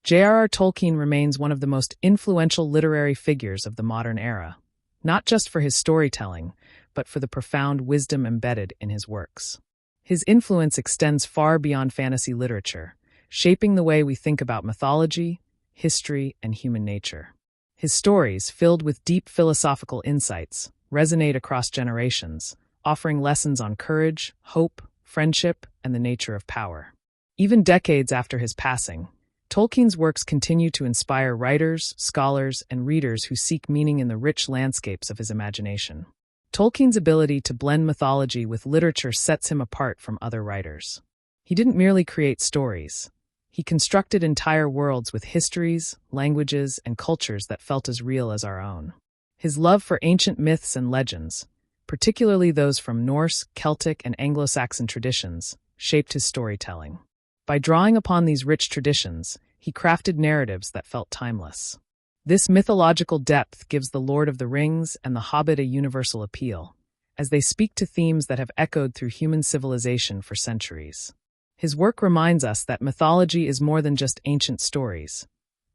J R R Tolkien remains one of the most influential literary figures of the modern era, not just for his storytelling, but for the profound wisdom embedded in his works. His influence extends far beyond fantasy literature, shaping the way we think about mythology, history, and human nature. His stories, filled with deep philosophical insights, resonate across generations, offering lessons on courage, hope, friendship, and the nature of power. Even decades after his passing, Tolkien's works continue to inspire writers, scholars, and readers who seek meaning in the rich landscapes of his imagination. Tolkien's ability to blend mythology with literature sets him apart from other writers. He didn't merely create stories. He constructed entire worlds with histories, languages, and cultures that felt as real as our own. His love for ancient myths and legends, particularly those from Norse, Celtic, and Anglo-Saxon traditions, shaped his storytelling. By drawing upon these rich traditions, he crafted narratives that felt timeless. This mythological depth gives The Lord of the Rings and The Hobbit a universal appeal, as they speak to themes that have echoed through human civilization for centuries. His work reminds us that mythology is more than just ancient stories.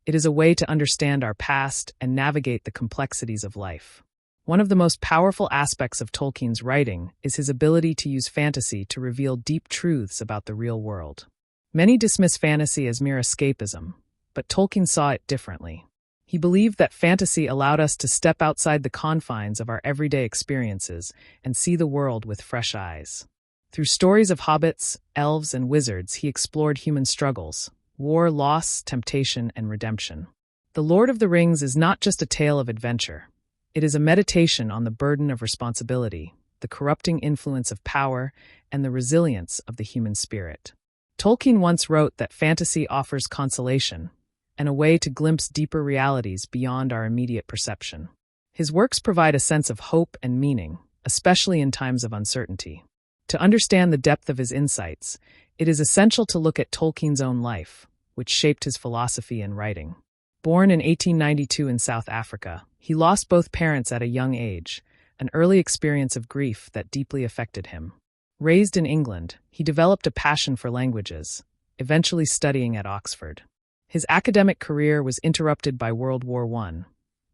It is a way to understand our past and navigate the complexities of life. One of the most powerful aspects of Tolkien's writing is his ability to use fantasy to reveal deep truths about the real world. Many dismiss fantasy as mere escapism, but Tolkien saw it differently. He believed that fantasy allowed us to step outside the confines of our everyday experiences and see the world with fresh eyes. Through stories of hobbits, elves, and wizards, he explored human struggles, war, loss, temptation, and redemption. The Lord of the Rings is not just a tale of adventure. It is a meditation on the burden of responsibility, the corrupting influence of power, and the resilience of the human spirit. Tolkien once wrote that fantasy offers consolation, and a way to glimpse deeper realities beyond our immediate perception. His works provide a sense of hope and meaning, especially in times of uncertainty. To understand the depth of his insights, it is essential to look at Tolkien's own life, which shaped his philosophy and writing. Born in 1892 in South Africa, he lost both parents at a young age, an early experience of grief that deeply affected him. Raised in England, he developed a passion for languages, eventually studying at Oxford. His academic career was interrupted by World War I,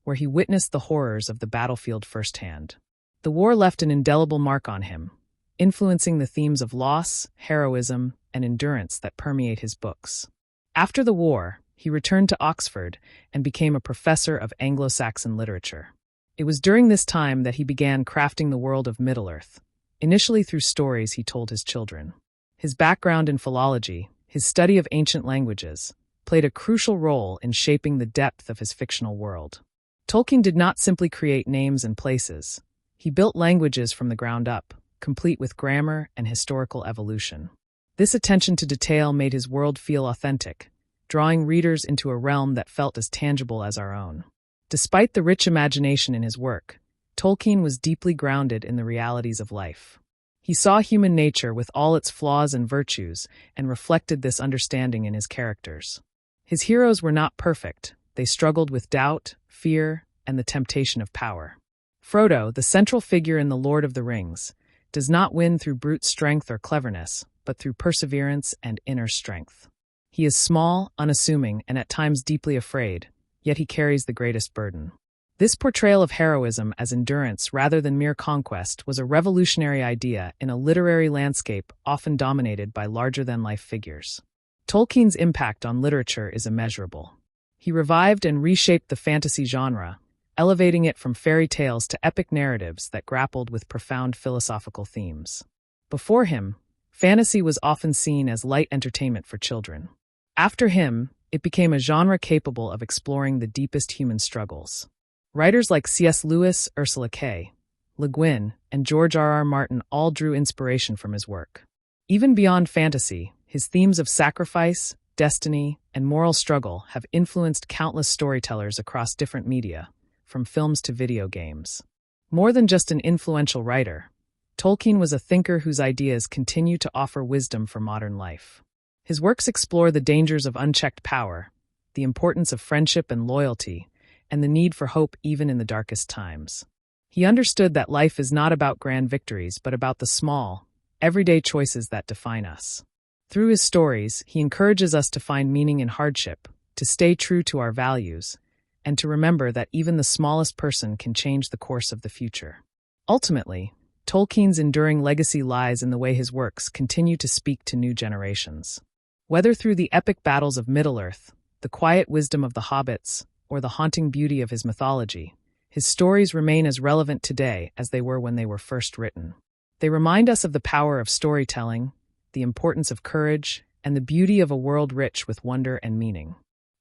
where he witnessed the horrors of the battlefield firsthand. The war left an indelible mark on him, influencing the themes of loss, heroism, and endurance that permeate his books. After the war, he returned to Oxford and became a professor of Anglo-Saxon literature. It was during this time that he began crafting the world of Middle-earth, initially through stories he told his children. His background in philology, his study of ancient languages, played a crucial role in shaping the depth of his fictional world. Tolkien did not simply create names and places. He built languages from the ground up, complete with grammar and historical evolution. This attention to detail made his world feel authentic, drawing readers into a realm that felt as tangible as our own. Despite the rich imagination in his work, Tolkien was deeply grounded in the realities of life. He saw human nature with all its flaws and virtues and reflected this understanding in his characters. His heroes were not perfect. They struggled with doubt, fear, and the temptation of power. Frodo, the central figure in The Lord of the Rings, does not win through brute strength or cleverness, but through perseverance and inner strength. He is small, unassuming, and at times deeply afraid, yet he carries the greatest burden. This portrayal of heroism as endurance rather than mere conquest was a revolutionary idea in a literary landscape often dominated by larger-than-life figures. Tolkien's impact on literature is immeasurable. He revived and reshaped the fantasy genre, elevating it from fairy tales to epic narratives that grappled with profound philosophical themes. Before him, fantasy was often seen as light entertainment for children. After him, it became a genre capable of exploring the deepest human struggles. Writers like C.S. Lewis, Ursula K. Le Guin, and George R. R. Martin all drew inspiration from his work. Even beyond fantasy, his themes of sacrifice, destiny, and moral struggle have influenced countless storytellers across different media, from films to video games. More than just an influential writer, Tolkien was a thinker whose ideas continue to offer wisdom for modern life. His works explore the dangers of unchecked power, the importance of friendship and loyalty, and the need for hope even in the darkest times. He understood that life is not about grand victories, but about the small, everyday choices that define us. Through his stories, he encourages us to find meaning in hardship, to stay true to our values, and to remember that even the smallest person can change the course of the future. Ultimately, Tolkien's enduring legacy lies in the way his works continue to speak to new generations. Whether through the epic battles of Middle-earth, the quiet wisdom of the hobbits, or the haunting beauty of his mythology, his stories remain as relevant today as they were when they were first written. They remind us of the power of storytelling, the importance of courage, and the beauty of a world rich with wonder and meaning.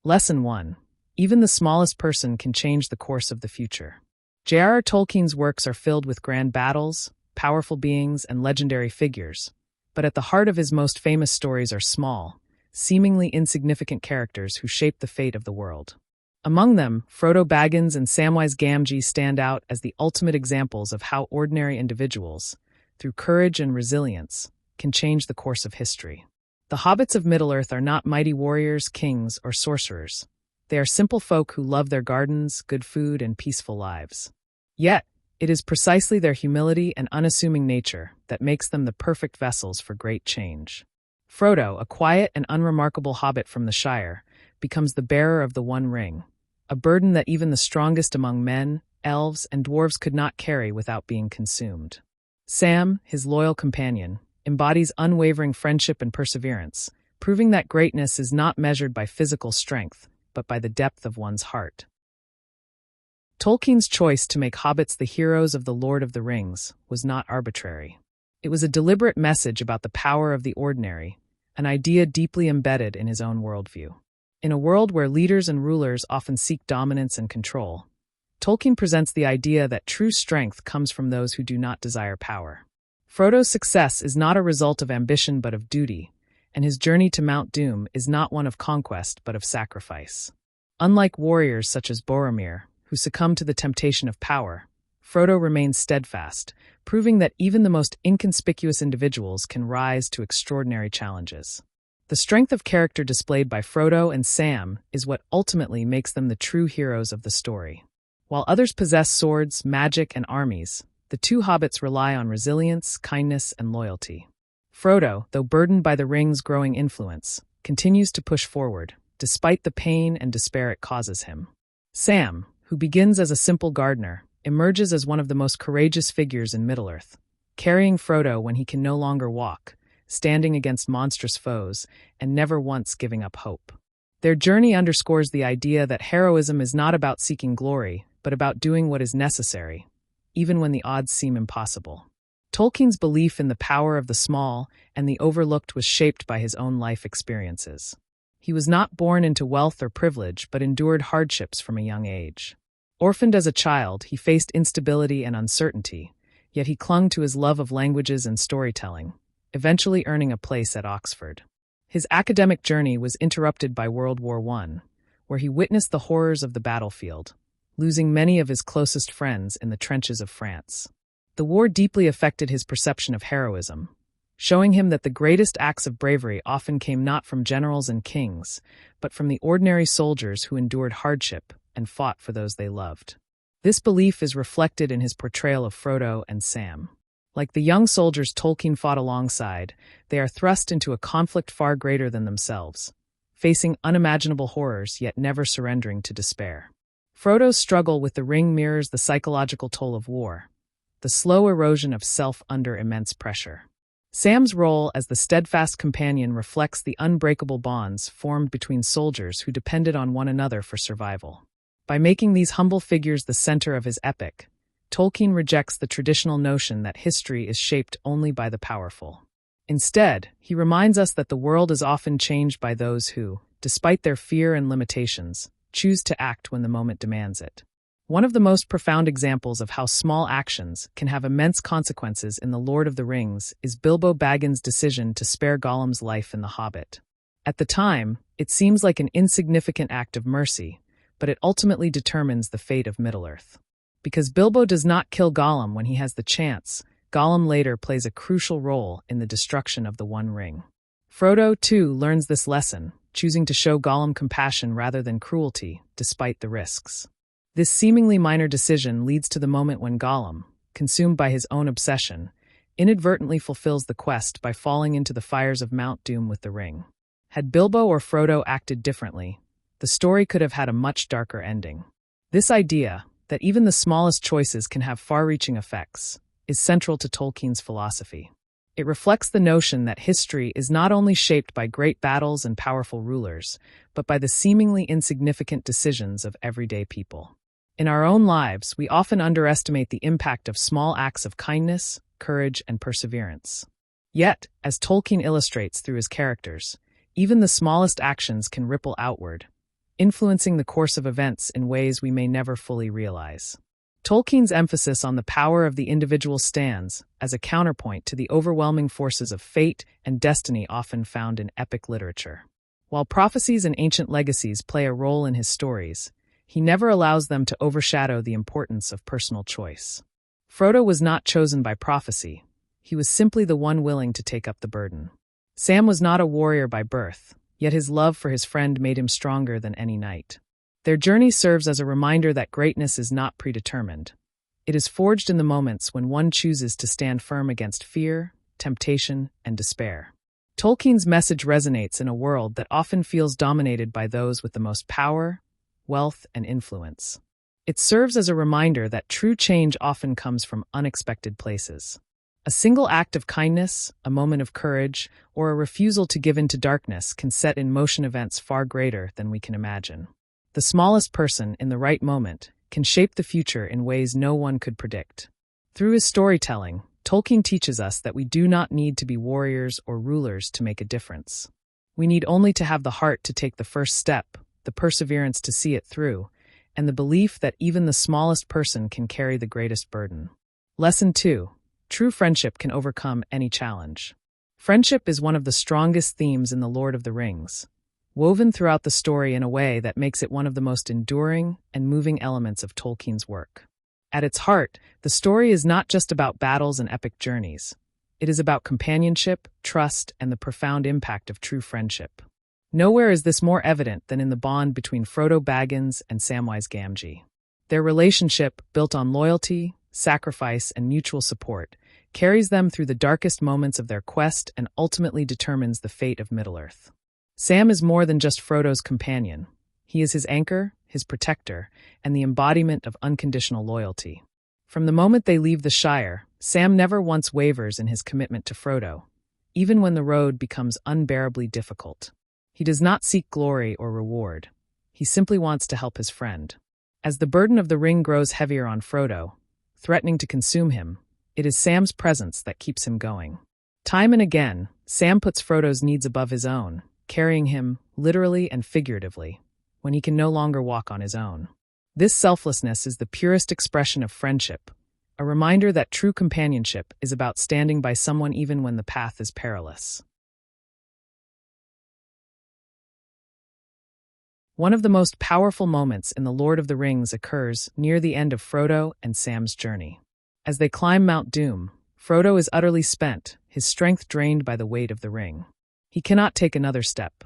Lesson 1. Even the smallest person can change the course of the future. J R R Tolkien's works are filled with grand battles, powerful beings, and legendary figures, but at the heart of his most famous stories are small, seemingly insignificant characters who shape the fate of the world. Among them, Frodo Baggins and Samwise Gamgee stand out as the ultimate examples of how ordinary individuals, through courage and resilience, can change the course of history. The hobbits of Middle-earth are not mighty warriors, kings, or sorcerers. They are simple folk who love their gardens, good food, and peaceful lives. Yet, it is precisely their humility and unassuming nature that makes them the perfect vessels for great change. Frodo, a quiet and unremarkable hobbit from the Shire, becomes the bearer of the One Ring, a burden that even the strongest among men, elves, and dwarves could not carry without being consumed. Sam, his loyal companion, embodies unwavering friendship and perseverance, proving that greatness is not measured by physical strength, but by the depth of one's heart. Tolkien's choice to make hobbits the heroes of The Lord of the Rings was not arbitrary. It was a deliberate message about the power of the ordinary, an idea deeply embedded in his own worldview. In a world where leaders and rulers often seek dominance and control, Tolkien presents the idea that true strength comes from those who do not desire power. Frodo's success is not a result of ambition but of duty, and his journey to Mount Doom is not one of conquest but of sacrifice. Unlike warriors such as Boromir, who succumbed to the temptation of power, Frodo remains steadfast, proving that even the most inconspicuous individuals can rise to extraordinary challenges. The strength of character displayed by Frodo and Sam is what ultimately makes them the true heroes of the story. While others possess swords, magic, and armies, the two hobbits rely on resilience, kindness, and loyalty. Frodo, though burdened by the ring's growing influence, continues to push forward, despite the pain and despair it causes him. Sam, who begins as a simple gardener, emerges as one of the most courageous figures in Middle-earth, carrying Frodo when he can no longer walk, standing against monstrous foes, and never once giving up hope. Their journey underscores the idea that heroism is not about seeking glory, but about doing what is necessary, even when the odds seem impossible. Tolkien's belief in the power of the small and the overlooked was shaped by his own life experiences. He was not born into wealth or privilege, but endured hardships from a young age. Orphaned as a child, he faced instability and uncertainty, yet he clung to his love of languages and storytelling, eventually earning a place at Oxford. His academic journey was interrupted by World War I, where he witnessed the horrors of the battlefield, losing many of his closest friends in the trenches of France. The war deeply affected his perception of heroism, showing him that the greatest acts of bravery often came not from generals and kings, but from the ordinary soldiers who endured hardship and fought for those they loved. This belief is reflected in his portrayal of Frodo and Sam. Like the young soldiers Tolkien fought alongside, they are thrust into a conflict far greater than themselves, facing unimaginable horrors yet never surrendering to despair. Frodo's struggle with the ring mirrors the psychological toll of war, the slow erosion of self under immense pressure. Sam's role as the steadfast companion reflects the unbreakable bonds formed between soldiers who depended on one another for survival. By making these humble figures the center of his epic, Tolkien rejects the traditional notion that history is shaped only by the powerful. Instead, he reminds us that the world is often changed by those who, despite their fear and limitations, choose to act when the moment demands it. One of the most profound examples of how small actions can have immense consequences in The Lord of the Rings is Bilbo Baggins' decision to spare Gollum's life in The Hobbit. At the time, it seems like an insignificant act of mercy, but it ultimately determines the fate of Middle-earth. Because Bilbo does not kill Gollum when he has the chance, Gollum later plays a crucial role in the destruction of the One Ring. Frodo, too, learns this lesson, choosing to show Gollum compassion rather than cruelty, despite the risks. This seemingly minor decision leads to the moment when Gollum, consumed by his own obsession, inadvertently fulfills the quest by falling into the fires of Mount Doom with the ring. Had Bilbo or Frodo acted differently, the story could have had a much darker ending. This idea, that even the smallest choices can have far-reaching effects, is central to Tolkien's philosophy. It reflects the notion that history is not only shaped by great battles and powerful rulers, but by the seemingly insignificant decisions of everyday people. In our own lives, we often underestimate the impact of small acts of kindness, courage, and perseverance. Yet, as Tolkien illustrates through his characters, even the smallest actions can ripple outward, influencing the course of events in ways we may never fully realize. Tolkien's emphasis on the power of the individual stands as a counterpoint to the overwhelming forces of fate and destiny often found in epic literature. While prophecies and ancient legacies play a role in his stories, he never allows them to overshadow the importance of personal choice. Frodo was not chosen by prophecy. He was simply the one willing to take up the burden. Sam was not a warrior by birth, yet his love for his friend made him stronger than any knight. Their journey serves as a reminder that greatness is not predetermined. It is forged in the moments when one chooses to stand firm against fear, temptation, and despair. Tolkien's message resonates in a world that often feels dominated by those with the most power, wealth, and influence. It serves as a reminder that true change often comes from unexpected places. A single act of kindness, a moment of courage, or a refusal to give in to darkness can set in motion events far greater than we can imagine. The smallest person, in the right moment, can shape the future in ways no one could predict. Through his storytelling, Tolkien teaches us that we do not need to be warriors or rulers to make a difference. We need only to have the heart to take the first step, the perseverance to see it through, and the belief that even the smallest person can carry the greatest burden. Lesson 2. True friendship can overcome any challenge. Friendship is one of the strongest themes in The Lord of the Rings, woven throughout the story in a way that makes it one of the most enduring and moving elements of Tolkien's work. At its heart, the story is not just about battles and epic journeys. It is about companionship, trust, and the profound impact of true friendship. Nowhere is this more evident than in the bond between Frodo Baggins and Samwise Gamgee. Their relationship, built on loyalty, sacrifice, and mutual support, carries them through the darkest moments of their quest and ultimately determines the fate of Middle-earth. Sam is more than just Frodo's companion. He is his anchor, his protector, and the embodiment of unconditional loyalty. From the moment they leave the Shire, Sam never once wavers in his commitment to Frodo, even when the road becomes unbearably difficult. He does not seek glory or reward. He simply wants to help his friend. As the burden of the ring grows heavier on Frodo, threatening to consume him, it is Sam's presence that keeps him going. Time and again, Sam puts Frodo's needs above his own, carrying him, literally and figuratively, when he can no longer walk on his own. This selflessness is the purest expression of friendship, a reminder that true companionship is about standing by someone even when the path is perilous. One of the most powerful moments in The Lord of the Rings occurs near the end of Frodo and Sam's journey. As they climb Mount Doom, Frodo is utterly spent, his strength drained by the weight of the ring. He cannot take another step.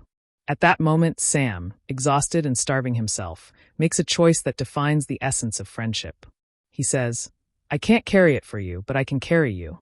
At that moment, Sam, exhausted and starving himself, makes a choice that defines the essence of friendship. He says, "I can't carry it for you, but I can carry you."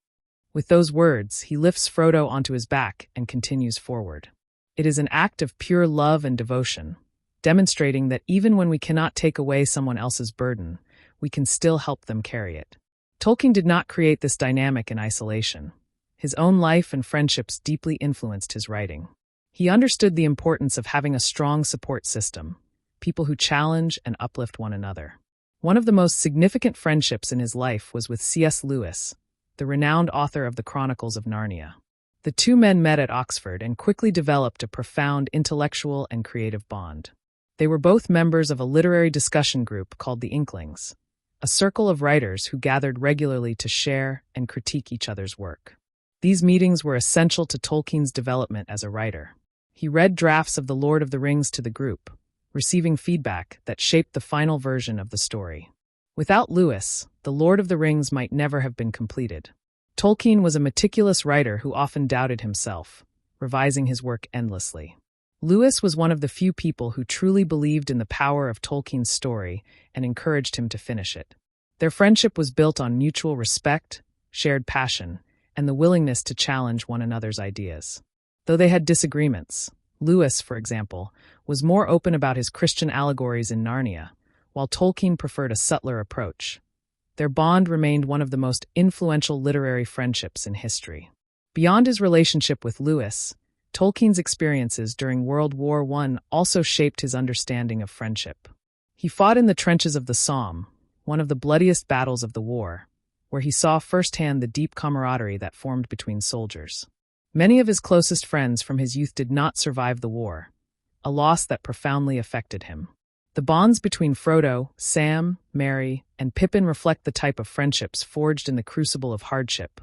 With those words, he lifts Frodo onto his back and continues forward. It is an act of pure love and devotion, demonstrating that even when we cannot take away someone else's burden, we can still help them carry it. Tolkien did not create this dynamic in isolation. His own life and friendships deeply influenced his writing. He understood the importance of having a strong support system, people who challenge and uplift one another. One of the most significant friendships in his life was with C.S. Lewis, the renowned author of the Chronicles of Narnia. The two men met at Oxford and quickly developed a profound intellectual and creative bond. They were both members of a literary discussion group called the Inklings, a circle of writers who gathered regularly to share and critique each other's work. These meetings were essential to Tolkien's development as a writer. He read drafts of The Lord of the Rings to the group, receiving feedback that shaped the final version of the story. Without Lewis, The Lord of the Rings might never have been completed. Tolkien was a meticulous writer who often doubted himself, revising his work endlessly. Lewis was one of the few people who truly believed in the power of Tolkien's story and encouraged him to finish it. Their friendship was built on mutual respect, shared passion, and the willingness to challenge one another's ideas. Though they had disagreements, Lewis, for example, was more open about his Christian allegories in Narnia, while Tolkien preferred a subtler approach. Their bond remained one of the most influential literary friendships in history. Beyond his relationship with Lewis, Tolkien's experiences during World War I also shaped his understanding of friendship. He fought in the trenches of the Somme, one of the bloodiest battles of the war, where he saw firsthand the deep camaraderie that formed between soldiers. Many of his closest friends from his youth did not survive the war, a loss that profoundly affected him. The bonds between Frodo, Sam, Merry, and Pippin reflect the type of friendships forged in the crucible of hardship,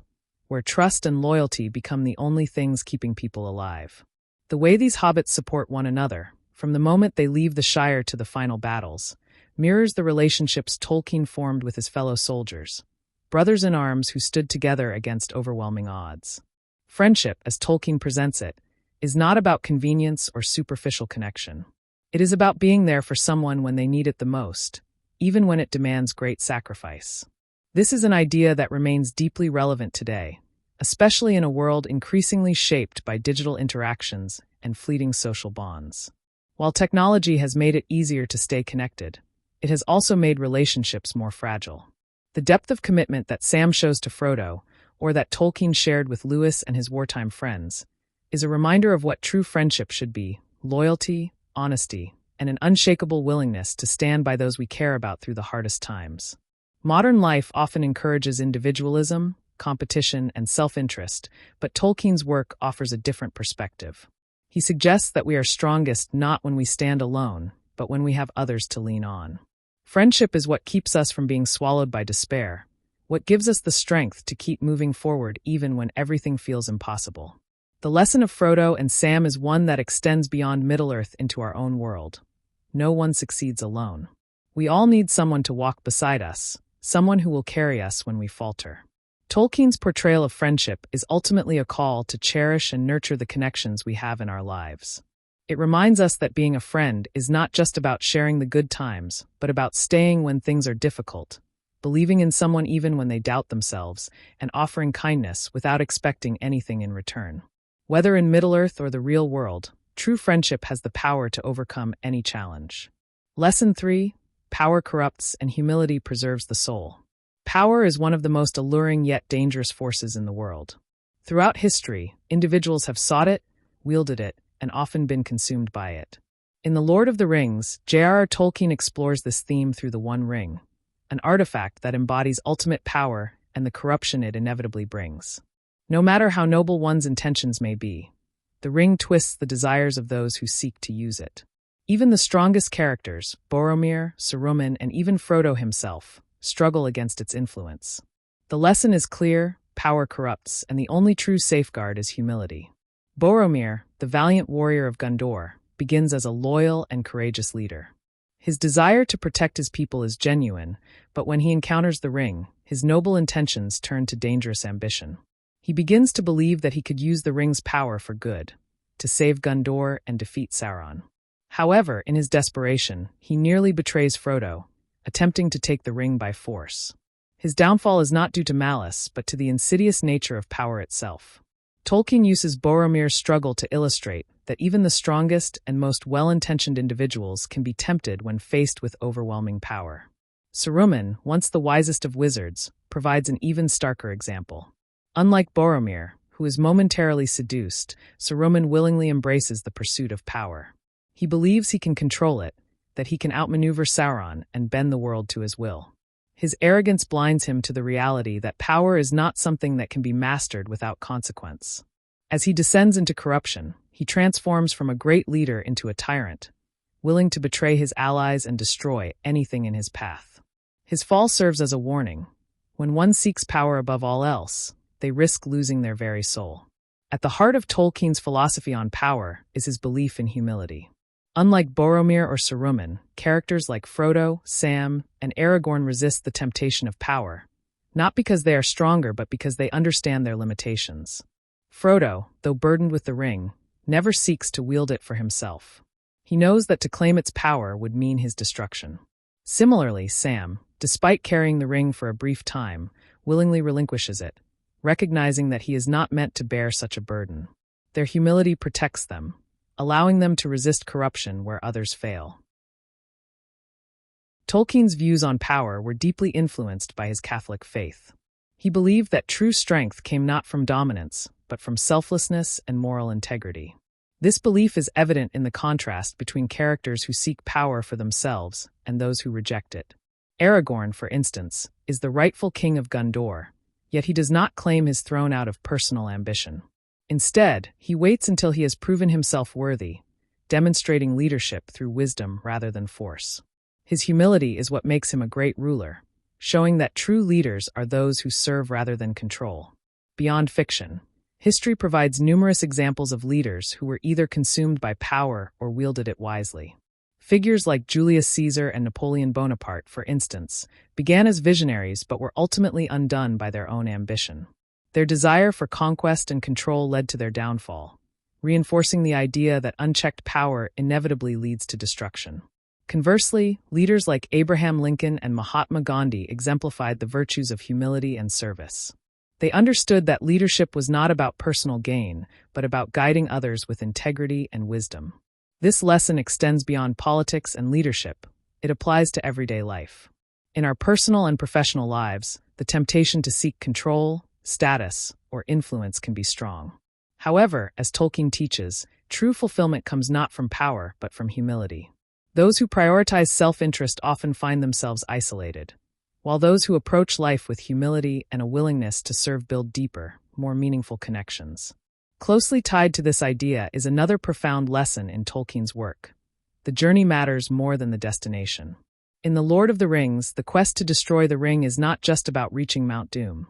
where trust and loyalty become the only things keeping people alive. The way these hobbits support one another, from the moment they leave the Shire to the final battles, mirrors the relationships Tolkien formed with his fellow soldiers, brothers in arms who stood together against overwhelming odds. Friendship, as Tolkien presents it, is not about convenience or superficial connection. It is about being there for someone when they need it the most, even when it demands great sacrifice. This is an idea that remains deeply relevant today, especially in a world increasingly shaped by digital interactions and fleeting social bonds. While technology has made it easier to stay connected, it has also made relationships more fragile. The depth of commitment that Sam shows to Frodo, or that Tolkien shared with Lewis and his wartime friends, is a reminder of what true friendship should be: loyalty, honesty, and an unshakable willingness to stand by those we care about through the hardest times. Modern life often encourages individualism, competition, and self-interest, but Tolkien's work offers a different perspective. He suggests that we are strongest not when we stand alone, but when we have others to lean on. Friendship is what keeps us from being swallowed by despair, what gives us the strength to keep moving forward even when everything feels impossible. The lesson of Frodo and Sam is one that extends beyond Middle-earth into our own world. No one succeeds alone. We all need someone to walk beside us, someone who will carry us when we falter. Tolkien's portrayal of friendship is ultimately a call to cherish and nurture the connections we have in our lives. It reminds us that being a friend is not just about sharing the good times, but about staying when things are difficult, believing in someone even when they doubt themselves, and offering kindness without expecting anything in return. Whether in Middle-earth or the real world, true friendship has the power to overcome any challenge. Lesson 3: Power corrupts and humility preserves the soul. Power is one of the most alluring yet dangerous forces in the world. Throughout history, individuals have sought it, wielded it, and often been consumed by it. In The Lord of the Rings, J R R Tolkien explores this theme through the One Ring, an artifact that embodies ultimate power and the corruption it inevitably brings. No matter how noble one's intentions may be, the ring twists the desires of those who seek to use it. Even the strongest characters, Boromir, Saruman, and even Frodo himself, struggle against its influence. The lesson is clear: power corrupts, and the only true safeguard is humility. Boromir, the valiant warrior of Gondor, begins as a loyal and courageous leader. His desire to protect his people is genuine, but when he encounters the ring, his noble intentions turn to dangerous ambition. He begins to believe that he could use the ring's power for good, to save Gondor and defeat Sauron. However, in his desperation, he nearly betrays Frodo, attempting to take the ring by force. His downfall is not due to malice, but to the insidious nature of power itself. Tolkien uses Boromir's struggle to illustrate that even the strongest and most well-intentioned individuals can be tempted when faced with overwhelming power. Saruman, once the wisest of wizards, provides an even starker example. Unlike Boromir, who is momentarily seduced, Saruman willingly embraces the pursuit of power. He believes he can control it, that he can outmaneuver Sauron and bend the world to his will. His arrogance blinds him to the reality that power is not something that can be mastered without consequence. As he descends into corruption, he transforms from a great leader into a tyrant, willing to betray his allies and destroy anything in his path. His fall serves as a warning. When one seeks power above all else, they risk losing their very soul. At the heart of Tolkien's philosophy on power is his belief in humility. Unlike Boromir or Saruman, characters like Frodo, Sam, and Aragorn resist the temptation of power, not because they are stronger but because they understand their limitations. Frodo, though burdened with the ring, never seeks to wield it for himself. He knows that to claim its power would mean his destruction. Similarly, Sam, despite carrying the ring for a brief time, willingly relinquishes it, recognizing that he is not meant to bear such a burden. Their humility protects them, allowing them to resist corruption where others fail. Tolkien's views on power were deeply influenced by his Catholic faith. He believed that true strength came not from dominance, but from selflessness and moral integrity. This belief is evident in the contrast between characters who seek power for themselves and those who reject it. Aragorn, for instance, is the rightful king of Gondor, yet he does not claim his throne out of personal ambition. Instead, he waits until he has proven himself worthy, demonstrating leadership through wisdom rather than force. His humility is what makes him a great ruler, showing that true leaders are those who serve rather than control. Beyond fiction, history provides numerous examples of leaders who were either consumed by power or wielded it wisely. Figures like Julius Caesar and Napoleon Bonaparte, for instance, began as visionaries but were ultimately undone by their own ambition. Their desire for conquest and control led to their downfall, reinforcing the idea that unchecked power inevitably leads to destruction. Conversely, leaders like Abraham Lincoln and Mahatma Gandhi exemplified the virtues of humility and service. They understood that leadership was not about personal gain, but about guiding others with integrity and wisdom. This lesson extends beyond politics and leadership. It applies to everyday life. In our personal and professional lives, the temptation to seek control, status, or influence can be strong. However, as Tolkien teaches, true fulfillment comes not from power but from humility. Those who prioritize self-interest often find themselves isolated, while those who approach life with humility and a willingness to serve build deeper, more meaningful connections. Closely tied to this idea is another profound lesson in Tolkien's work. The journey matters more than the destination. In The Lord of the Rings, the quest to destroy the ring is not just about reaching Mount Doom.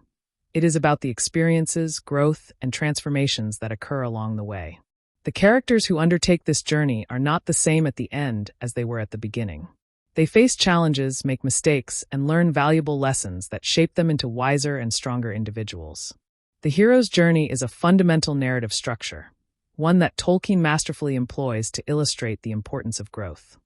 It is about the experiences, growth, and transformations that occur along the way. The characters who undertake this journey are not the same at the end as they were at the beginning. They face challenges, make mistakes, and learn valuable lessons that shape them into wiser and stronger individuals. The hero's journey is a fundamental narrative structure, one that Tolkien masterfully employs to illustrate the importance of growth.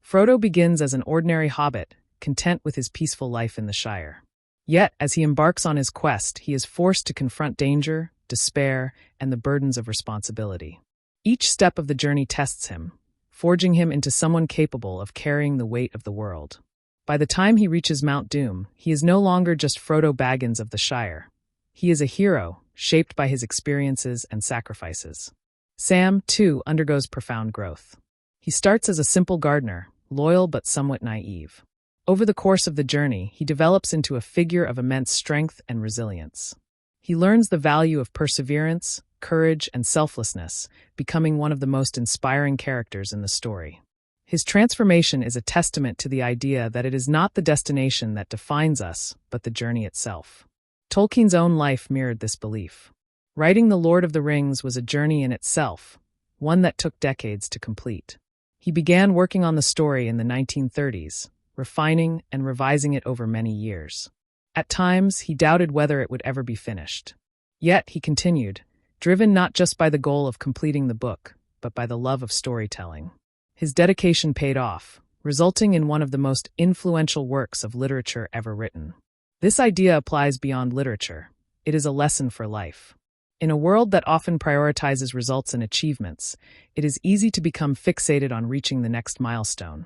Frodo begins as an ordinary hobbit, content with his peaceful life in the Shire. Yet, as he embarks on his quest, he is forced to confront danger, despair, and the burdens of responsibility. Each step of the journey tests him, forging him into someone capable of carrying the weight of the world. By the time he reaches Mount Doom, he is no longer just Frodo Baggins of the Shire. He is a hero, shaped by his experiences and sacrifices. Sam, too, undergoes profound growth. He starts as a simple gardener, loyal but somewhat naive. Over the course of the journey, he develops into a figure of immense strength and resilience. He learns the value of perseverance, courage, and selflessness, becoming one of the most inspiring characters in the story. His transformation is a testament to the idea that it is not the destination that defines us, but the journey itself. Tolkien's own life mirrored this belief. Writing The Lord of the Rings was a journey in itself, one that took decades to complete. He began working on the story in the 1930s, refining and revising it over many years. At times, he doubted whether it would ever be finished. Yet, he continued, driven not just by the goal of completing the book, but by the love of storytelling. His dedication paid off, resulting in one of the most influential works of literature ever written. This idea applies beyond literature. It is a lesson for life. In a world that often prioritizes results and achievements, it is easy to become fixated on reaching the next milestone.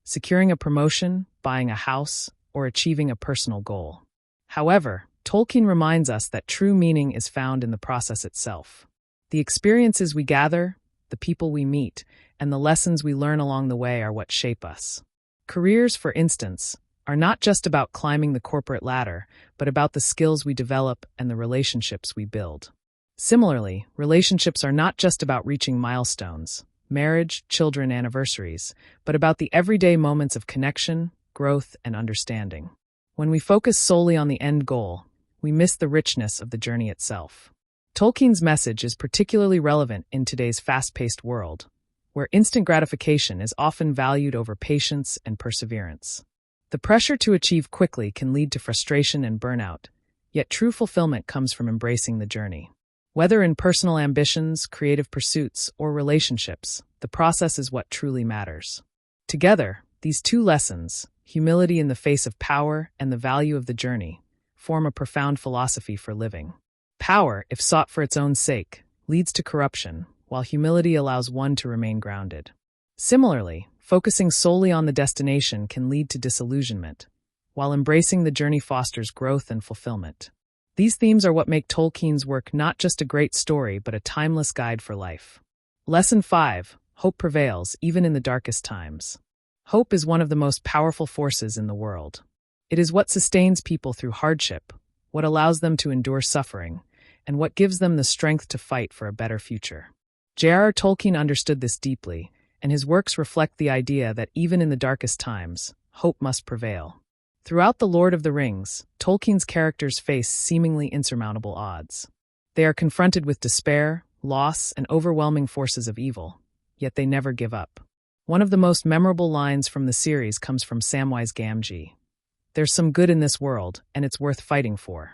Securing a promotion, buying a house, or achieving a personal goal. However, Tolkien reminds us that true meaning is found in the process itself. The experiences we gather, the people we meet, and the lessons we learn along the way are what shape us. Careers, for instance, are not just about climbing the corporate ladder, but about the skills we develop and the relationships we build. Similarly, relationships are not just about reaching milestones, marriage, children, anniversaries, but about the everyday moments of connection, growth, and understanding. When we focus solely on the end goal, we miss the richness of the journey itself. Tolkien's message is particularly relevant in today's fast-paced world, where instant gratification is often valued over patience and perseverance. The pressure to achieve quickly can lead to frustration and burnout, yet true fulfillment comes from embracing the journey. Whether in personal ambitions, creative pursuits, or relationships, the process is what truly matters. Together, these two lessons, humility in the face of power and the value of the journey, form a profound philosophy for living. Power, if sought for its own sake, leads to corruption, while humility allows one to remain grounded. Similarly, focusing solely on the destination can lead to disillusionment, while embracing the journey fosters growth and fulfillment. These themes are what make Tolkien's work not just a great story but a timeless guide for life. Lesson 5. Hope prevails, even in the darkest times. Hope is one of the most powerful forces in the world. It is what sustains people through hardship, what allows them to endure suffering, and what gives them the strength to fight for a better future. J R R Tolkien understood this deeply, and his works reflect the idea that even in the darkest times, hope must prevail. Throughout The Lord of the Rings, Tolkien's characters face seemingly insurmountable odds. They are confronted with despair, loss, and overwhelming forces of evil, yet they never give up. One of the most memorable lines from the series comes from Samwise Gamgee. "There's some good in this world, and it's worth fighting for."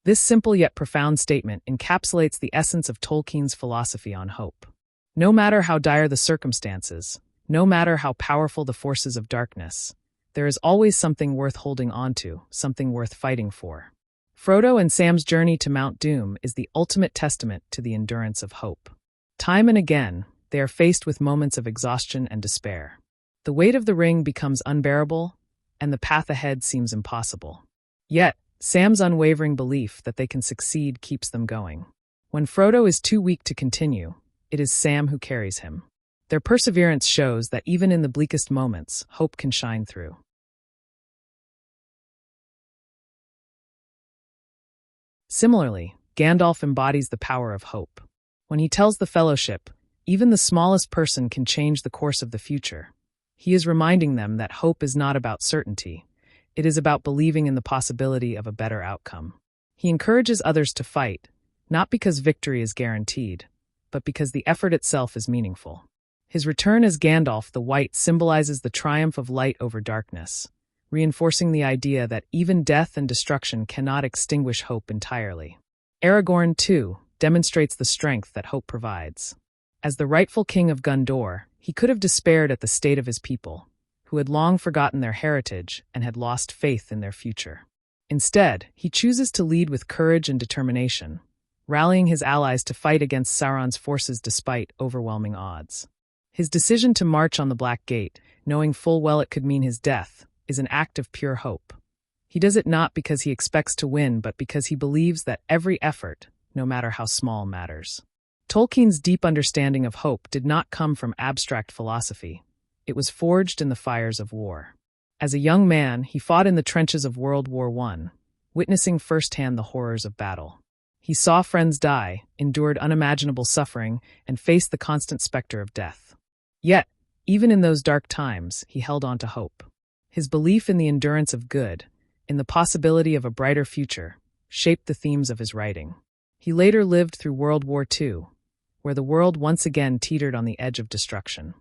This simple yet profound statement encapsulates the essence of Tolkien's philosophy on hope. No matter how dire the circumstances, no matter how powerful the forces of darkness, there is always something worth holding on to, something worth fighting for. Frodo and Sam's journey to Mount Doom is the ultimate testament to the endurance of hope. Time and again, they are faced with moments of exhaustion and despair. The weight of the ring becomes unbearable, and the path ahead seems impossible. Yet, Sam's unwavering belief that they can succeed keeps them going. When Frodo is too weak to continue, it is Sam who carries him. Their perseverance shows that even in the bleakest moments, hope can shine through. Similarly, Gandalf embodies the power of hope. When he tells the Fellowship, even the smallest person can change the course of the future, he is reminding them that hope is not about certainty. It is about believing in the possibility of a better outcome. He encourages others to fight, not because victory is guaranteed, but because the effort itself is meaningful. His return as Gandalf the White symbolizes the triumph of light over darkness, reinforcing the idea that even death and destruction cannot extinguish hope entirely. Aragorn, too, demonstrates the strength that hope provides. As the rightful king of Gondor, he could have despaired at the state of his people, who had long forgotten their heritage and had lost faith in their future. Instead, he chooses to lead with courage and determination, rallying his allies to fight against Sauron's forces despite overwhelming odds. His decision to march on the Black Gate, knowing full well it could mean his death, is an act of pure hope. He does it not because he expects to win, but because he believes that every effort, no matter how small, matters. Tolkien's deep understanding of hope did not come from abstract philosophy. It was forged in the fires of war. As a young man, he fought in the trenches of World War I, witnessing firsthand the horrors of battle. He saw friends die, endured unimaginable suffering, and faced the constant specter of death. Yet, even in those dark times, he held on to hope. His belief in the endurance of good, in the possibility of a brighter future, shaped the themes of his writing. He later lived through World War II, where the world once again teetered on the edge of destruction.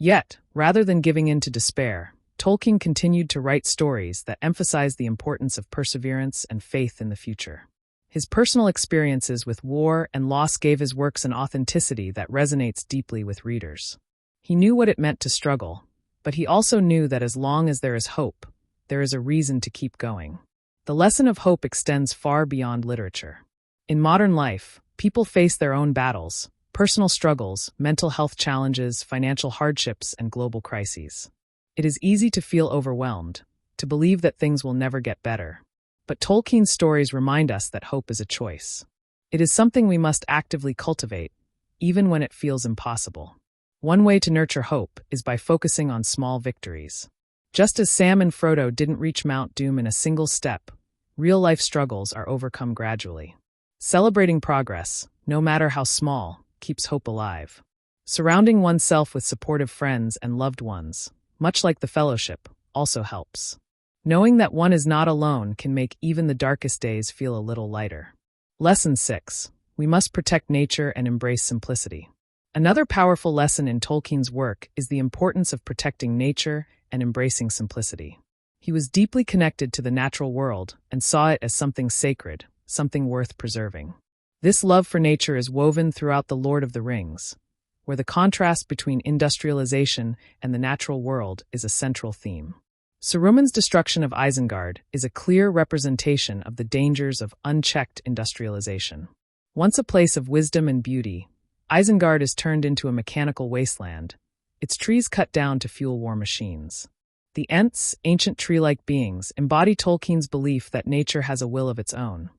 Yet, rather than giving in to despair, Tolkien continued to write stories that emphasized the importance of perseverance and faith in the future. His personal experiences with war and loss gave his works an authenticity that resonates deeply with readers. He knew what it meant to struggle, but he also knew that as long as there is hope, there is a reason to keep going. The lesson of hope extends far beyond literature. In modern life, people face their own battles, personal struggles, mental health challenges, financial hardships, and global crises. It is easy to feel overwhelmed, to believe that things will never get better. But Tolkien's stories remind us that hope is a choice. It is something we must actively cultivate, even when it feels impossible. One way to nurture hope is by focusing on small victories. Just as Sam and Frodo didn't reach Mount Doom in a single step, real-life struggles are overcome gradually. Celebrating progress, no matter how small, keeps hope alive. Surrounding oneself with supportive friends and loved ones, much like the Fellowship, also helps. Knowing that one is not alone can make even the darkest days feel a little lighter. Lesson 6. We must protect nature and embrace simplicity. Another powerful lesson in Tolkien's work is the importance of protecting nature and embracing simplicity. He was deeply connected to the natural world and saw it as something sacred, something worth preserving. This love for nature is woven throughout The Lord of the Rings, where the contrast between industrialization and the natural world is a central theme. Saruman's destruction of Isengard is a clear representation of the dangers of unchecked industrialization. Once a place of wisdom and beauty, Isengard is turned into a mechanical wasteland, its trees cut down to fuel war machines. The Ents, ancient tree-like beings, embody Tolkien's belief that nature has a will of its own,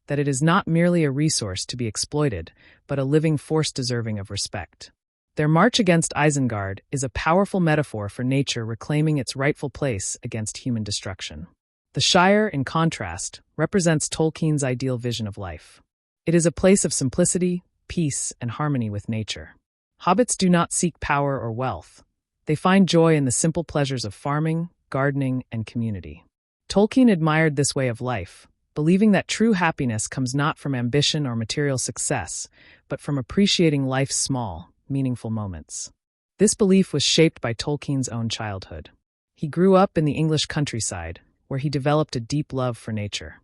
that it is not merely a resource to be exploited, but a living force deserving of respect. Their march against Isengard is a powerful metaphor for nature reclaiming its rightful place against human destruction. The Shire, in contrast, represents Tolkien's ideal vision of life. It is a place of simplicity, peace, and harmony with nature. Hobbits do not seek power or wealth. They find joy in the simple pleasures of farming, gardening, and community. Tolkien admired this way of life, believing that true happiness comes not from ambition or material success, but from appreciating life's small, meaningful moments. This belief was shaped by Tolkien's own childhood. He grew up in the English countryside, where he developed a deep love for nature.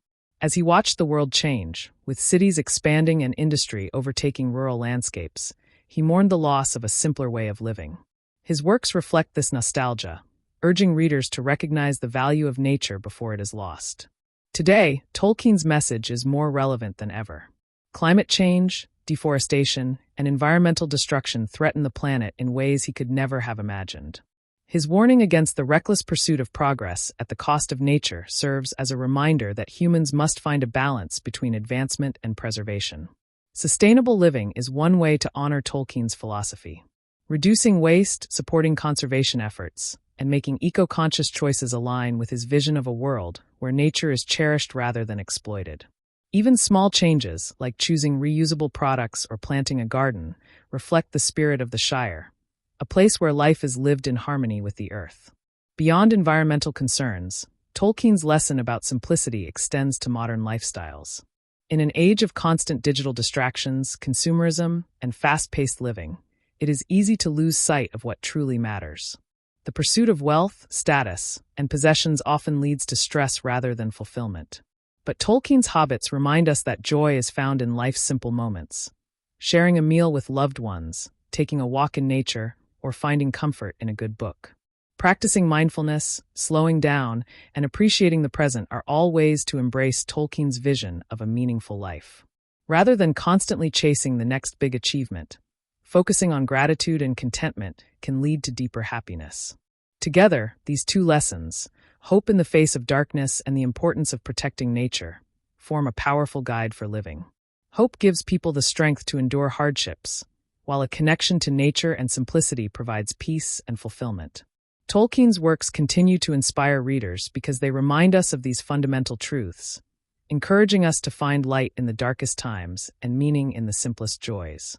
As he watched the world change, with cities expanding and industry overtaking rural landscapes, he mourned the loss of a simpler way of living. His works reflect this nostalgia, urging readers to recognize the value of nature before it is lost. Today, Tolkien's message is more relevant than ever. Climate change, deforestation, and environmental destruction threaten the planet in ways he could never have imagined. His warning against the reckless pursuit of progress at the cost of nature serves as a reminder that humans must find a balance between advancement and preservation. Sustainable living is one way to honor Tolkien's philosophy. Reducing waste, supporting conservation efforts, and making eco-conscious choices align with his vision of a world where nature is cherished rather than exploited. Even small changes, like choosing reusable products or planting a garden, reflect the spirit of the Shire, a place where life is lived in harmony with the earth. Beyond environmental concerns, Tolkien's lesson about simplicity extends to modern lifestyles. In an age of constant digital distractions, consumerism, and fast-paced living, it is easy to lose sight of what truly matters. The pursuit of wealth, status, and possessions often leads to stress rather than fulfillment. But Tolkien's hobbits remind us that joy is found in life's simple moments. Sharing a meal with loved ones, taking a walk in nature, or finding comfort in a good book. Practicing mindfulness, slowing down, and appreciating the present are all ways to embrace Tolkien's vision of a meaningful life. Rather than constantly chasing the next big achievement, focusing on gratitude and contentment can lead to deeper happiness. Together, these two lessons, hope in the face of darkness and the importance of protecting nature, form a powerful guide for living. Hope gives people the strength to endure hardships, while a connection to nature and simplicity provides peace and fulfillment. Tolkien's works continue to inspire readers because they remind us of these fundamental truths, encouraging us to find light in the darkest times and meaning in the simplest joys.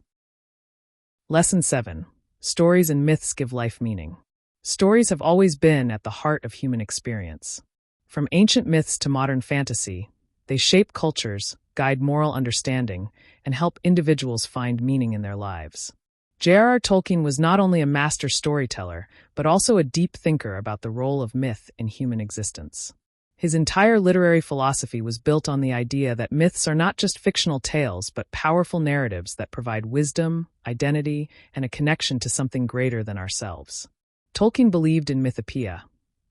Lesson 7. Stories and myths give life meaning. Stories have always been at the heart of human experience. From ancient myths to modern fantasy, they shape cultures, guide moral understanding, and help individuals find meaning in their lives. J R R Tolkien was not only a master storyteller, but also a deep thinker about the role of myth in human existence. His entire literary philosophy was built on the idea that myths are not just fictional tales, but powerful narratives that provide wisdom, identity, and a connection to something greater than ourselves. Tolkien believed in mythopoeia,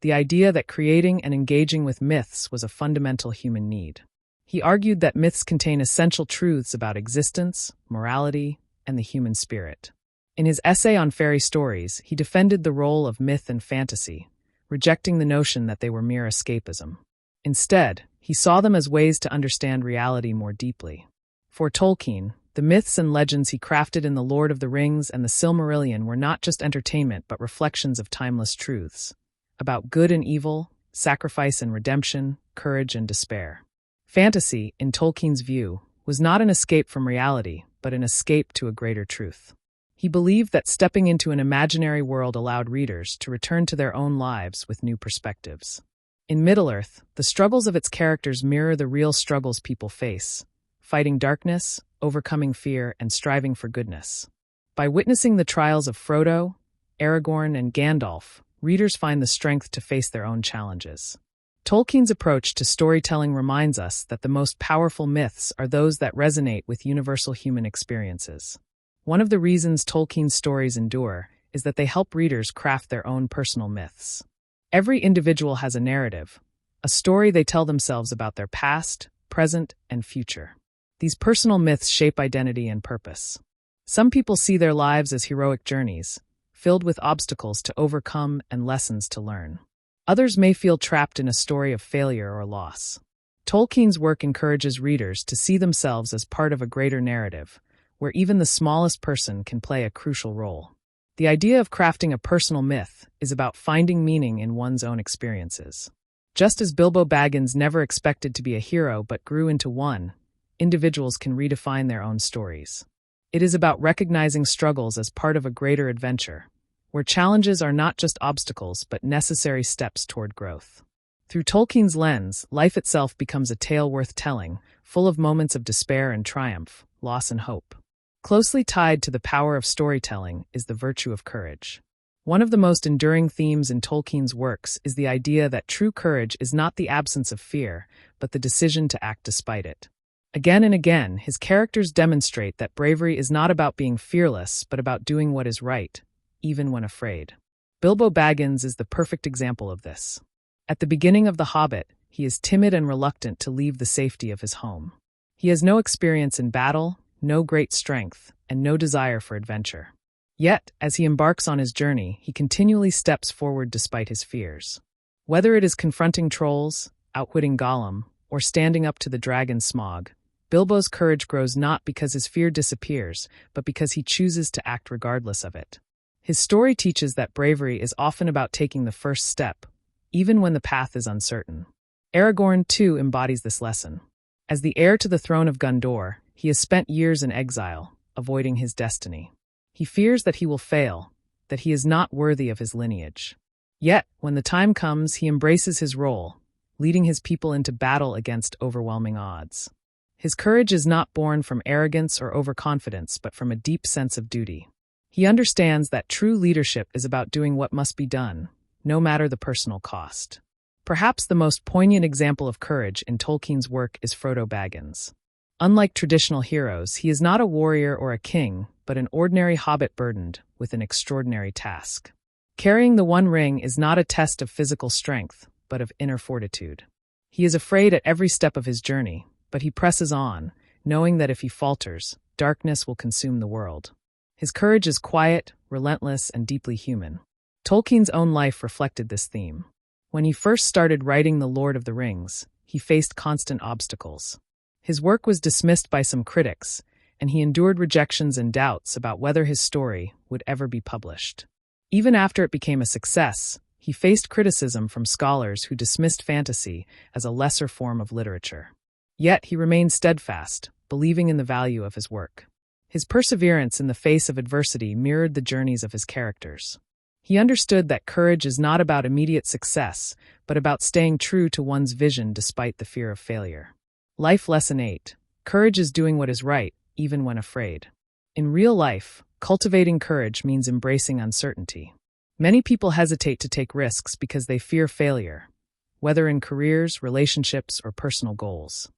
the idea that creating and engaging with myths was a fundamental human need. He argued that myths contain essential truths about existence, morality, and the human spirit. In his essay on fairy stories, he defended the role of myth and fantasy, rejecting the notion that they were mere escapism. Instead, he saw them as ways to understand reality more deeply. For Tolkien, the myths and legends he crafted in The Lord of the Rings and the Silmarillion were not just entertainment but reflections of timeless truths, about good and evil, sacrifice and redemption, courage and despair. Fantasy, in Tolkien's view, was not an escape from reality, but an escape to a greater truth. He believed that stepping into an imaginary world allowed readers to return to their own lives with new perspectives. In Middle-earth, the struggles of its characters mirror the real struggles people face, fighting darkness, overcoming fear, and striving for goodness. By witnessing the trials of Frodo, Aragorn, and Gandalf, readers find the strength to face their own challenges. Tolkien's approach to storytelling reminds us that the most powerful myths are those that resonate with universal human experiences. One of the reasons Tolkien's stories endure is that they help readers craft their own personal myths. Every individual has a narrative, a story they tell themselves about their past, present, and future. These personal myths shape identity and purpose. Some people see their lives as heroic journeys, filled with obstacles to overcome and lessons to learn. Others may feel trapped in a story of failure or loss. Tolkien's work encourages readers to see themselves as part of a greater narrative, where even the smallest person can play a crucial role. The idea of crafting a personal myth is about finding meaning in one's own experiences. Just as Bilbo Baggins never expected to be a hero but grew into one, individuals can redefine their own stories. It is about recognizing struggles as part of a greater adventure, where challenges are not just obstacles but necessary steps toward growth. Through Tolkien's lens, life itself becomes a tale worth telling, full of moments of despair and triumph, loss and hope. Closely tied to the power of storytelling is the virtue of courage. One of the most enduring themes in Tolkien's works is the idea that true courage is not the absence of fear, but the decision to act despite it. Again and again, his characters demonstrate that bravery is not about being fearless, but about doing what is right, even when afraid. Bilbo Baggins is the perfect example of this. At the beginning of The Hobbit, he is timid and reluctant to leave the safety of his home. He has no experience in battle, no great strength, and no desire for adventure. Yet, as he embarks on his journey, he continually steps forward despite his fears. Whether it is confronting trolls, outwitting Gollum, or standing up to the dragon Smaug, Bilbo's courage grows not because his fear disappears, but because he chooses to act regardless of it. His story teaches that bravery is often about taking the first step, even when the path is uncertain. Aragorn, too, embodies this lesson. As the heir to the throne of Gondor, he has spent years in exile, avoiding his destiny. He fears that he will fail, that he is not worthy of his lineage. Yet, when the time comes, he embraces his role, leading his people into battle against overwhelming odds. His courage is not born from arrogance or overconfidence, but from a deep sense of duty. He understands that true leadership is about doing what must be done, no matter the personal cost. Perhaps the most poignant example of courage in Tolkien's work is Frodo Baggins. Unlike traditional heroes, he is not a warrior or a king, but an ordinary hobbit burdened with an extraordinary task. Carrying the One Ring is not a test of physical strength, but of inner fortitude. He is afraid at every step of his journey, but he presses on, knowing that if he falters, darkness will consume the world. His courage is quiet, relentless, and deeply human. Tolkien's own life reflected this theme. When he first started writing The Lord of the Rings, he faced constant obstacles. His work was dismissed by some critics, and he endured rejections and doubts about whether his story would ever be published. Even after it became a success, he faced criticism from scholars who dismissed fantasy as a lesser form of literature. Yet he remained steadfast, believing in the value of his work. His perseverance in the face of adversity mirrored the journeys of his characters. He understood that courage is not about immediate success, but about staying true to one's vision despite the fear of failure. Life Lesson 8. Courage is doing what is right, even when afraid. In real life, cultivating courage means embracing uncertainty. Many people hesitate to take risks because they fear failure, whether in careers, relationships, or personal goals.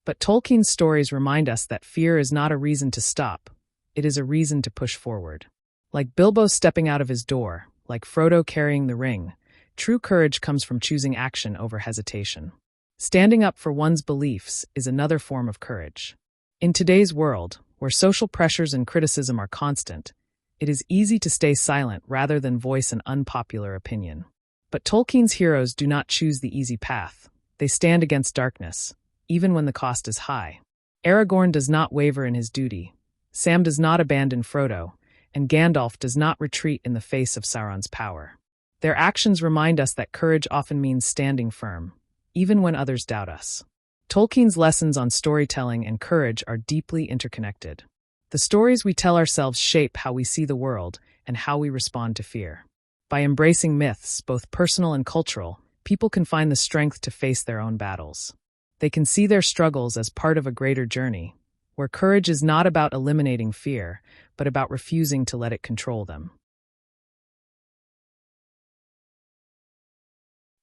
But Tolkien's stories remind us that fear is not a reason to stop, it is a reason to push forward. Like Bilbo stepping out of his door, like Frodo carrying the ring, true courage comes from choosing action over hesitation. Standing up for one's beliefs is another form of courage. In today's world, where social pressures and criticism are constant, it is easy to stay silent rather than voice an unpopular opinion. But Tolkien's heroes do not choose the easy path. They stand against darkness, even when the cost is high. Aragorn does not waver in his duty, Sam does not abandon Frodo, and Gandalf does not retreat in the face of Sauron's power. Their actions remind us that courage often means standing firm, even when others doubt us. Tolkien's lessons on storytelling and courage are deeply interconnected. The stories we tell ourselves shape how we see the world and how we respond to fear. By embracing myths, both personal and cultural, people can find the strength to face their own battles. They can see their struggles as part of a greater journey, where courage is not about eliminating fear, but about refusing to let it control them.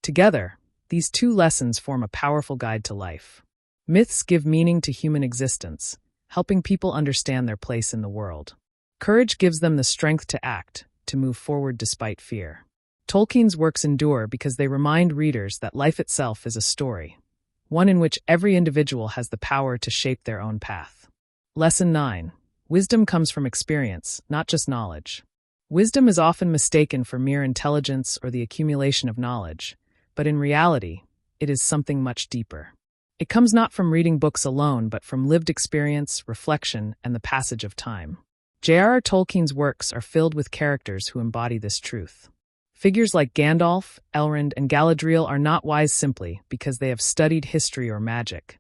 Together, these two lessons form a powerful guide to life. Myths give meaning to human existence, helping people understand their place in the world. Courage gives them the strength to act, to move forward despite fear. Tolkien's works endure because they remind readers that life itself is a story, one in which every individual has the power to shape their own path. Lesson 9. Wisdom comes from experience, not just knowledge. Wisdom is often mistaken for mere intelligence or the accumulation of knowledge, but in reality, it is something much deeper. It comes not from reading books alone, but from lived experience, reflection, and the passage of time. J R R Tolkien's works are filled with characters who embody this truth. Figures like Gandalf, Elrond, and Galadriel are not wise simply because they have studied history or magic.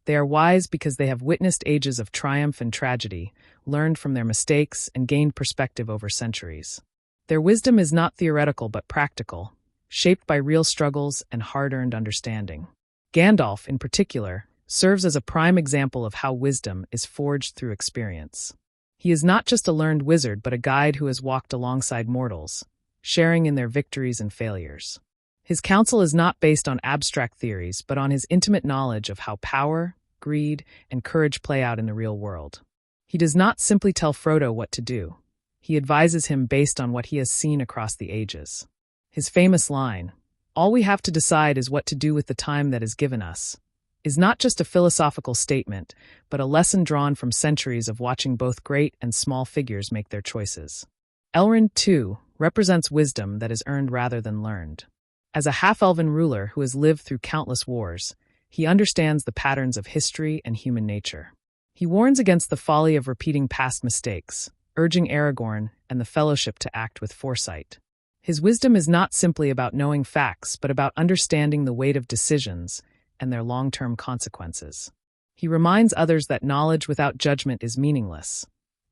They are wise because they have witnessed ages of triumph and tragedy, learned from their mistakes, and gained perspective over centuries. Their wisdom is not theoretical but practical, shaped by real struggles and hard-earned understanding. Gandalf, in particular, serves as a prime example of how wisdom is forged through experience. He is not just a learned wizard but a guide who has walked alongside mortals, sharing in their victories and failures. His counsel is not based on abstract theories but on his intimate knowledge of how power, greed, and courage play out in the real world. He does not simply tell Frodo what to do. He advises him based on what he has seen across the ages. His famous line, "All we have to decide is what to do with the time that is given us," is not just a philosophical statement, but a lesson drawn from centuries of watching both great and small figures make their choices. Elrond, too, represents wisdom that is earned rather than learned. As a half-elven ruler who has lived through countless wars, he understands the patterns of history and human nature. He warns against the folly of repeating past mistakes, urging Aragorn and the Fellowship to act with foresight. His wisdom is not simply about knowing facts, but about understanding the weight of decisions and their long-term consequences. He reminds others that knowledge without judgment is meaningless,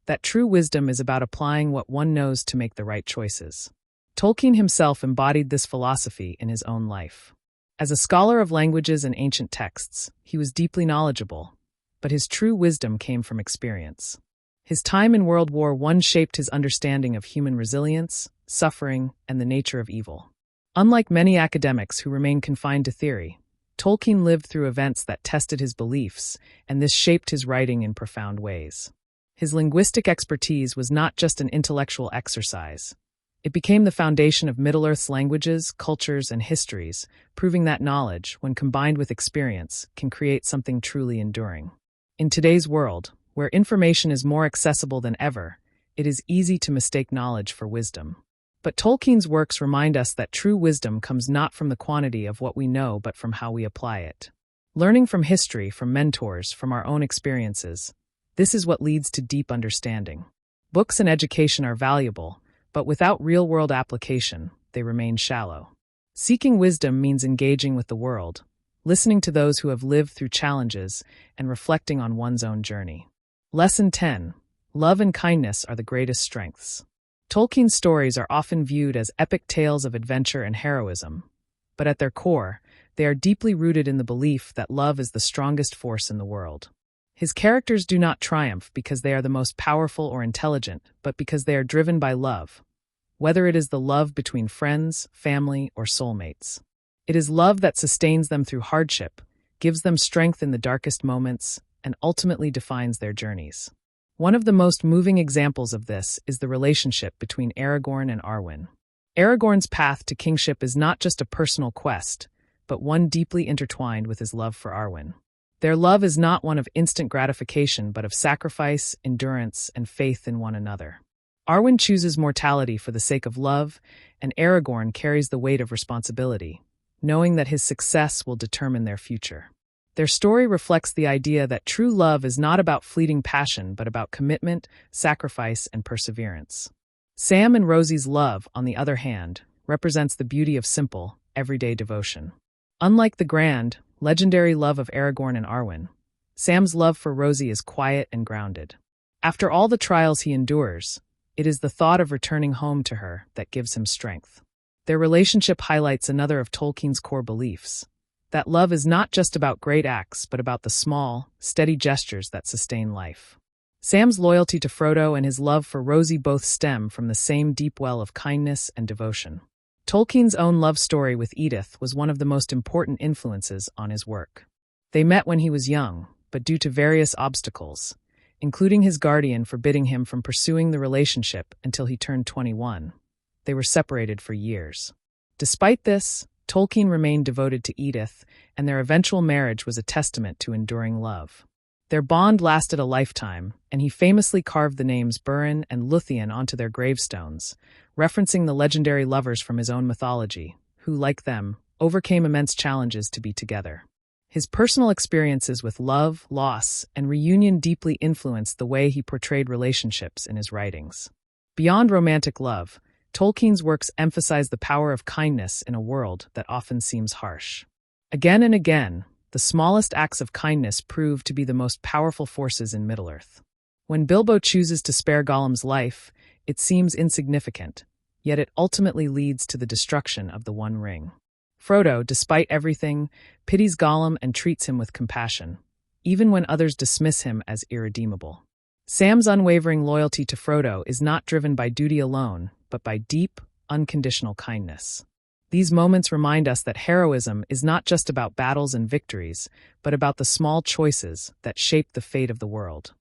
that true wisdom is about applying what one knows to make the right choices. Tolkien himself embodied this philosophy in his own life. As a scholar of languages and ancient texts, he was deeply knowledgeable, but his true wisdom came from experience. His time in World War I shaped his understanding of human resilience, suffering, and the nature of evil. Unlike many academics who remain confined to theory, Tolkien lived through events that tested his beliefs, and this shaped his writing in profound ways. His linguistic expertise was not just an intellectual exercise. It became the foundation of Middle-earth's languages, cultures, and histories, proving that knowledge, when combined with experience, can create something truly enduring. In today's world, where information is more accessible than ever, it is easy to mistake knowledge for wisdom. But Tolkien's works remind us that true wisdom comes not from the quantity of what we know but from how we apply it. Learning from history, from mentors, from our own experiences, this is what leads to deep understanding. Books and education are valuable, but without real-world application, they remain shallow. Seeking wisdom means engaging with the world, listening to those who have lived through challenges, and reflecting on one's own journey. Lesson 10. Love and kindness are the greatest strengths. Tolkien's stories are often viewed as epic tales of adventure and heroism, but at their core, they are deeply rooted in the belief that love is the strongest force in the world. His characters do not triumph because they are the most powerful or intelligent, but because they are driven by love, whether it is the love between friends, family, or soulmates. It is love that sustains them through hardship, gives them strength in the darkest moments, and ultimately defines their journeys. One of the most moving examples of this is the relationship between Aragorn and Arwen. Aragorn's path to kingship is not just a personal quest, but one deeply intertwined with his love for Arwen. Their love is not one of instant gratification, but of sacrifice, endurance, and faith in one another. Arwen chooses mortality for the sake of love, and Aragorn carries the weight of responsibility, knowing that his success will determine their future. Their story reflects the idea that true love is not about fleeting passion, but about commitment, sacrifice, and perseverance. Sam and Rosie's love, on the other hand, represents the beauty of simple, everyday devotion. Unlike the grand, legendary love of Aragorn and Arwen, Sam's love for Rosie is quiet and grounded. After all the trials he endures, it is the thought of returning home to her that gives him strength. Their relationship highlights another of Tolkien's core beliefs, that love is not just about great acts, but about the small, steady gestures that sustain life. Sam's loyalty to Frodo and his love for Rosie both stem from the same deep well of kindness and devotion. Tolkien's own love story with Edith was one of the most important influences on his work. They met when he was young, but due to various obstacles, including his guardian forbidding him from pursuing the relationship until he turned 21, they were separated for years. Despite this, Tolkien remained devoted to Edith, and their eventual marriage was a testament to enduring love. Their bond lasted a lifetime, and he famously carved the names Búrin and Lúthien onto their gravestones, referencing the legendary lovers from his own mythology, who, like them, overcame immense challenges to be together. His personal experiences with love, loss, and reunion deeply influenced the way he portrayed relationships in his writings. Beyond romantic love, Tolkien's works emphasize the power of kindness in a world that often seems harsh. Again and again, the smallest acts of kindness prove to be the most powerful forces in Middle-earth. When Bilbo chooses to spare Gollum's life, it seems insignificant, yet it ultimately leads to the destruction of the One Ring. Frodo, despite everything, pities Gollum and treats him with compassion, even when others dismiss him as irredeemable. Sam's unwavering loyalty to Frodo is not driven by duty alone, but by deep, unconditional kindness. These moments remind us that heroism is not just about battles and victories, but about the small choices that shape the fate of the world.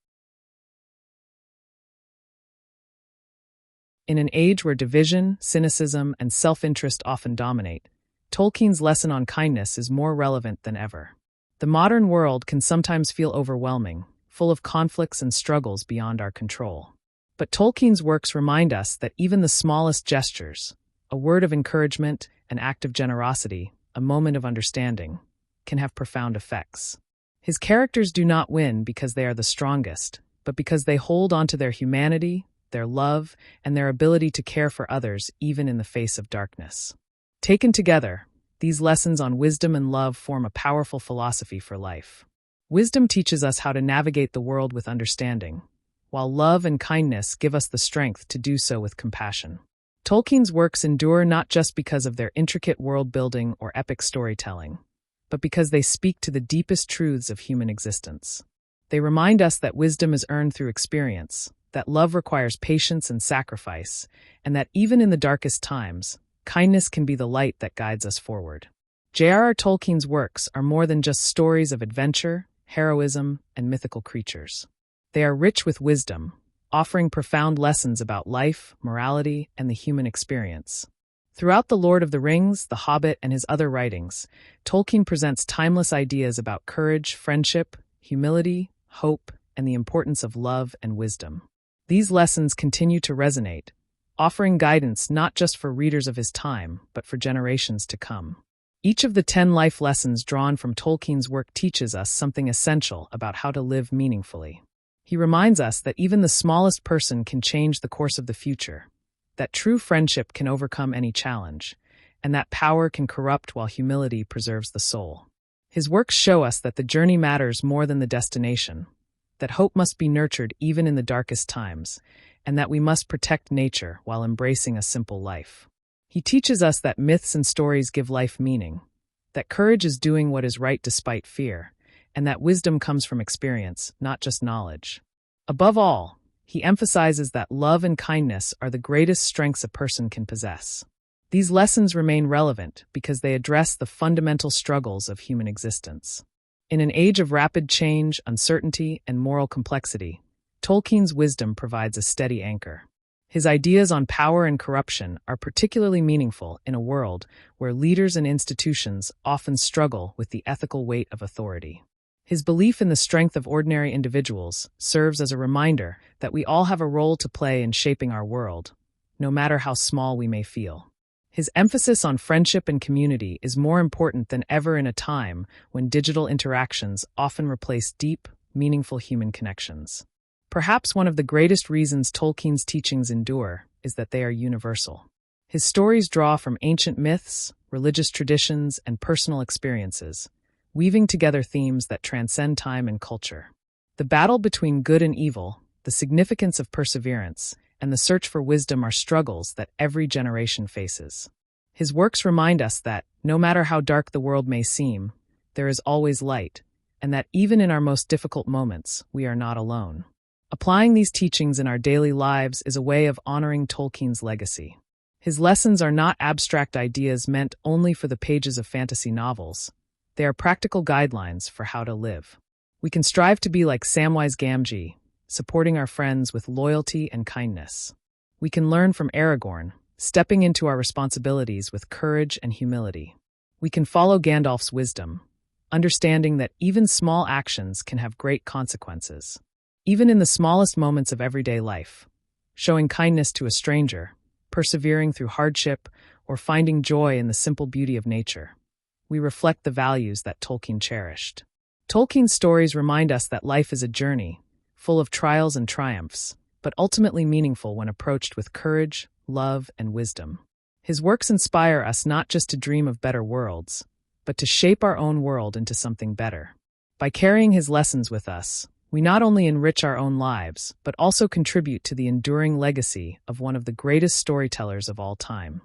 In an age where division, cynicism, and self-interest often dominate, Tolkien's lesson on kindness is more relevant than ever. The modern world can sometimes feel overwhelming, full of conflicts and struggles beyond our control. But Tolkien's works remind us that even the smallest gestures, a word of encouragement, an act of generosity, a moment of understanding, can have profound effects. His characters do not win because they are the strongest, but because they hold on to their humanity, their love, and their ability to care for others even in the face of darkness. Taken together, these lessons on wisdom and love form a powerful philosophy for life. Wisdom teaches us how to navigate the world with understanding, while love and kindness give us the strength to do so with compassion. Tolkien's works endure not just because of their intricate world-building or epic storytelling, but because they speak to the deepest truths of human existence. They remind us that wisdom is earned through experience, that love requires patience and sacrifice, and that even in the darkest times, kindness can be the light that guides us forward. J R R Tolkien's works are more than just stories of adventure, heroism, and mythical creatures. They are rich with wisdom, offering profound lessons about life, morality, and the human experience. Throughout The Lord of the Rings, The Hobbit, and his other writings, Tolkien presents timeless ideas about courage, friendship, humility, hope, and the importance of love and wisdom. These lessons continue to resonate, offering guidance not just for readers of his time, but for generations to come. Each of the 10 life lessons drawn from Tolkien's work teaches us something essential about how to live meaningfully. He reminds us that even the smallest person can change the course of the future, that true friendship can overcome any challenge, and that power can corrupt while humility preserves the soul. His works show us that the journey matters more than the destination, that hope must be nurtured even in the darkest times, and that we must protect nature while embracing a simple life. He teaches us that myths and stories give life meaning, that courage is doing what is right despite fear, and that wisdom comes from experience, not just knowledge. Above all, he emphasizes that love and kindness are the greatest strengths a person can possess. These lessons remain relevant because they address the fundamental struggles of human existence. In an age of rapid change, uncertainty, and moral complexity, Tolkien's wisdom provides a steady anchor. His ideas on power and corruption are particularly meaningful in a world where leaders and institutions often struggle with the ethical weight of authority. His belief in the strength of ordinary individuals serves as a reminder that we all have a role to play in shaping our world, no matter how small we may feel. His emphasis on friendship and community is more important than ever in a time when digital interactions often replace deep, meaningful human connections. Perhaps one of the greatest reasons Tolkien's teachings endure is that they are universal. His stories draw from ancient myths, religious traditions, and personal experiences, weaving together themes that transcend time and culture. The battle between good and evil, the significance of perseverance, and the search for wisdom are struggles that every generation faces. His works remind us that, no matter how dark the world may seem, there is always light, and that even in our most difficult moments, we are not alone. Applying these teachings in our daily lives is a way of honoring Tolkien's legacy. His lessons are not abstract ideas meant only for the pages of fantasy novels. They are practical guidelines for how to live. We can strive to be like Samwise Gamgee, supporting our friends with loyalty and kindness. We can learn from Aragorn, stepping into our responsibilities with courage and humility. We can follow Gandalf's wisdom, understanding that even small actions can have great consequences. Even in the smallest moments of everyday life, showing kindness to a stranger, persevering through hardship, or finding joy in the simple beauty of nature, we reflect the values that Tolkien cherished. Tolkien's stories remind us that life is a journey, full of trials and triumphs, but ultimately meaningful when approached with courage, love, and wisdom. His works inspire us not just to dream of better worlds, but to shape our own world into something better. By carrying his lessons with us, we not only enrich our own lives, but also contribute to the enduring legacy of one of the greatest storytellers of all time.